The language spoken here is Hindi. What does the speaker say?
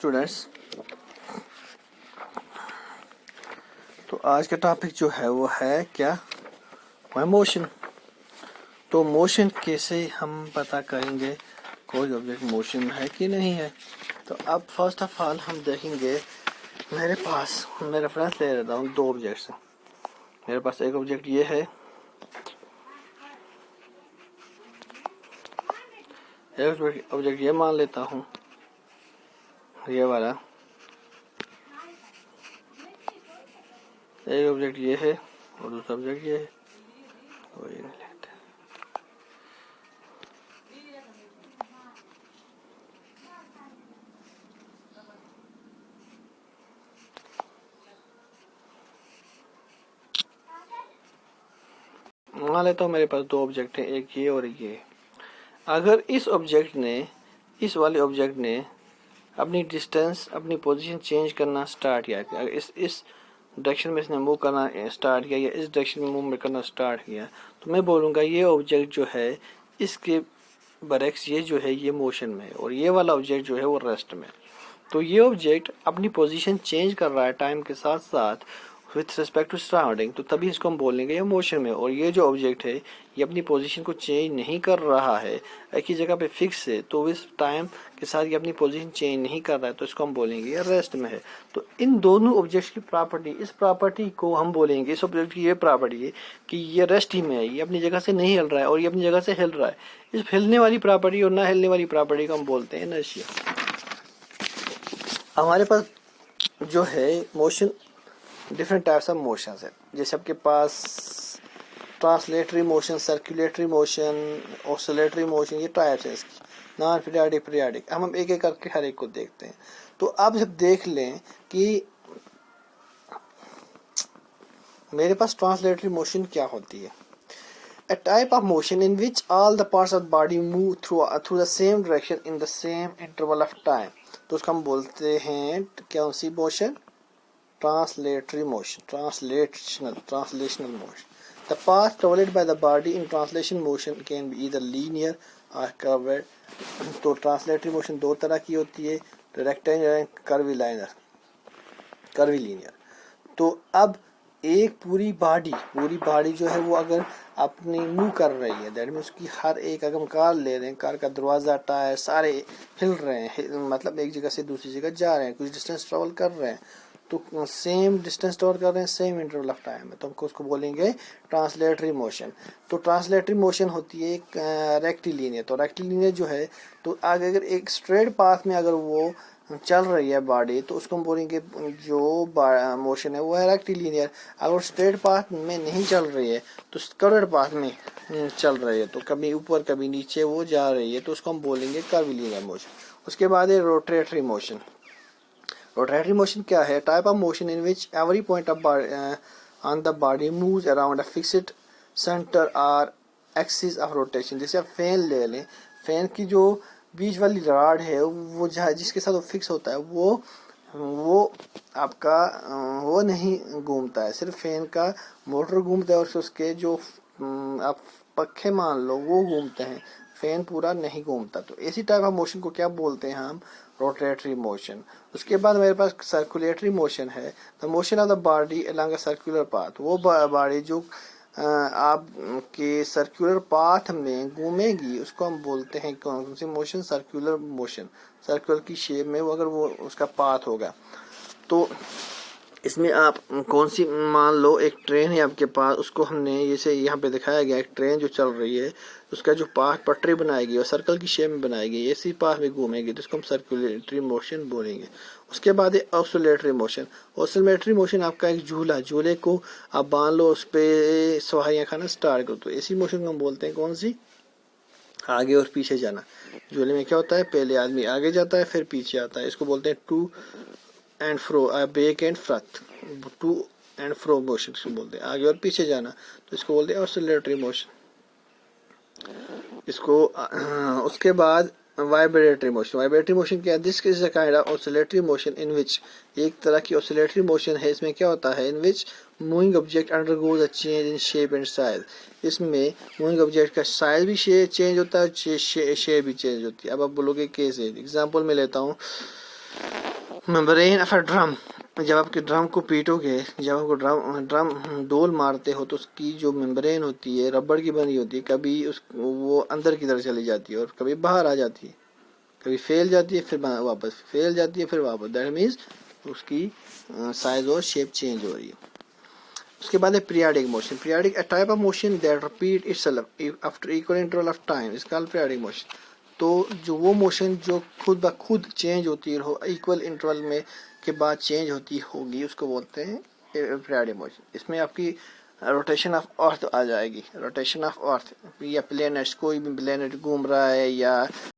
स्टूडेंट्स, तो आज का टॉपिक जो है वो है क्या, वो मोशन। तो मोशन कैसे हम पता करेंगे कोई ऑब्जेक्ट मोशन है कि नहीं है। तो अब फर्स्ट ऑफ ऑल हम देखेंगे, मेरे पास मैं रेफरेंस ले लेता हूँ दो ऑब्जेक्ट्स। मेरे पास एक ऑब्जेक्ट ये है, एक ऑब्जेक्ट ये मान लेता हूँ, ये वाला। एक ऑब्जेक्ट ये है और दूसरा ऑब्जेक्ट ये है। तो ये लेते हैं। मान लेता हूँ मेरे पास दो ऑब्जेक्ट हैं, एक ये और एक ये। अगर इस ऑब्जेक्ट ने, इस वाले ऑब्जेक्ट ने अपनी डिस्टेंस, अपनी पोजीशन चेंज करना स्टार्ट किया, अगर इस डायरेक्शन में इसने मूव करना स्टार्ट किया या इस डायरेक्शन में मूव करना स्टार्ट किया, तो मैं बोलूँगा ये ऑब्जेक्ट जो है इसके बरक्स ये जो है ये मोशन में है और ये वाला ऑब्जेक्ट जो है वो रेस्ट में। तो ये ऑब्जेक्ट अपनी पोजीशन चेंज कर रहा है टाइम के साथ साथ विथ रिस्पेक्ट टू सराउंडिंग, तो तभी इसको हम बोलेंगे ये मोशन में। और ये जो ऑब्जेक्ट है ये अपनी पोजीशन को चेंज नहीं कर रहा है, एक ही जगह पे फिक्स है, तो इस टाइम के साथ ये अपनी पोजीशन चेंज नहीं कर रहा है, तो इसको हम बोलेंगे ये रेस्ट में है। तो इन दोनों ऑब्जेक्ट्स की प्रॉपर्टी, इस प्रॉपर्टी को हम बोलेंगे, इस ऑब्जेक्ट की ये प्रॉपर्टी है कि ये रेस्ट ही में है, ये अपनी जगह से नहीं हिल रहा है और ये अपनी जगह से हिल रहा है। इस हिलने वाली प्रॉपर्टी और ना हिलने वाली प्रॉपर्टी को हम बोलते हैं इनर्शिया। हमारे पास जो है motion, different types of motions है। जैसे आपके पास translatory motion, circulatory motion, oscillatory motion, ये टाइप्स है इसकी, नॉन पीरियाडिक, पीरियाडिक। हम एक एक करके हर एक को देखते हैं। तो अब जब देख लें कि मेरे पास ट्रांसलेटरी मोशन क्या होती है, a type of motion in which all the parts of the body move through the same direction in the same interval of time। तो उसको हम बोलते हैं कौन सी motion, translatory motion, translational motion। The path traveled by the body in translation motion can be either linear or curved। तो ट्रांसलेटरी मोशन दो तरह की होती है, रेक्टेंगुलर, कर्वीलिनियर। तो अब एक पूरी बॉडी जो है वो अगर अपनी मूव कर रही है, दैट मीन्स उसकी हर एक, अगर हम कार ले रहे हैं, कार का दरवाज़ा, टायर सारे हिल रहे हैं, मतलब एक जगह से दूसरी जगह जा रहे हैं, कुछ डिस्टेंस ट्रेवल कर रहे हैं, तो सेम डिस्टेंस ट्रेवल कर रहे हैं, सेम इंटरवल ऑफ टाइम है, तो हमको उसको बोलेंगे ट्रांसलेटरी मोशन। तो ट्रांसलेटरी मोशन होती है एक रेक्टिलिनियर। तो रेक्टिलिनियर जो है, तो अगर एक स्ट्रेट पाथ में अगर वो चल रही है बॉडी, तो उसको हम बोलेंगे जो मोशन है वो है रेक्टिलिनियर। अगर स्ट्रेट पाथ में नहीं चल रही है तो कर्व्ड पाथ में चल रही है, तो कभी ऊपर कभी नीचे वो जा रही है, तो उसको हम बोलेंगे कर्वीलिनियर मोशन। उसके बाद है रोटेटरी मोशन। रोटेटरी मोशन क्या है, type of motion in which every point of on the body moves around a fixed centre और एक्सिस ऑफ रोटेशन। जैसे आप फैन ले लें, फैन की जो बीच वाली रॉड है वो जहाँ जिसके साथ वो फिक्स होता है वो आपका वो नहीं घूमता है, सिर्फ फैन का मोटर घूमता है और उसके जो आप पखे मान लो वो घूमते हैं, फैन पूरा नहीं घूमता। तो इसी टाइप ऑफ मोशन को क्या बोलते हैं हम, रोटेटरी मोशन। उसके बाद मेरे पास सर्कुलेटरी मोशन है, the motion of the body along a circular path. वो बॉडी जो आपके सर्कुलर पाथ में घूमेगी उसको हम बोलते हैं कौन सी मोशन, सर्कुलर मोशन। सर्कुलर की शेप में वो अगर वो उसका पाथ होगा, तो इसमें आप कौन सी, मान लो एक ट्रेन है आपके पास, उसको हमने जैसे यहाँ पे दिखाया गया, एक ट्रेन जो चल रही है उसका जो पाथ पटरी बनाएगी और सर्कल की शेप में बनाएगी, इसी पाथ में घूमेगी, तो इसको हम सर्कुलेटरी मोशन बोलेंगे। उसके बाद है ऑसिलेटरी मोशन। ऑसिलेटरी मोशन आपका एक झूले को आप बांध लो, उस पर सवारियाँ खाना स्टार्ट करो, तो इसी मोशन को हम बोलते हैं कौन सी, आगे और पीछे जाना। झूले में क्या होता है, पहले आदमी आगे जाता है फिर पीछे आता है, इसको बोलते हैं to and fro, back and front, to and fro motion इसको बोलते हैं, आगे और पीछे जाना, तो इसको बोलते हैं ऑसिलेटरी मोशन। इसको उसके बाद वाइब्रेटरी मोशन। वाइब्रेटरी मोशन क्या है, this is a kind of oscillatory motion in which, एक तरह की ऑसिलेटरी मोशन है, इसमें क्या होता है, in which moving object undergoes a change in shape and size. इसमें मूविंग ऑब्जेक्ट का साइज भी चेंज होता है, शेप भी चेंज होती है। अब आप बोलोगे कैसे, एग्जांपल में लेता हूँ, मेम्ब्रेन ऑफ अ ड्रम, जब आपके ड्रम को पीटोगे, जब आपको ड्रम डोल मारते हो तो उसकी जो मेम्ब्रेन होती है रबड़ की बनी होती है, कभी वो अंदर की तरफ चली जाती है और कभी बाहर आ जाती है, कभी फैल जाती है फिर वापस फैल जाती है फिर वापस, दैट मीन्स उसकी साइज और शेप चेंज हो रही है। उसके बाद है periodic motion. Periodic, a type of motion that repeat itself after equal interval of time is called periodic motion. तो जो वो मोशन जो खुद ब खुद चेंज होती है इक्वल इंटरवल में के बाद चेंज होती होगी, उसको बोलते हैं पीरियाडिक मोशन। इसमें आपकी रोटेशन ऑफ अर्थ आ जाएगी, रोटेशन ऑफ अर्थ या प्लेनेट्स, कोई भी प्लेनेट घूम रहा है या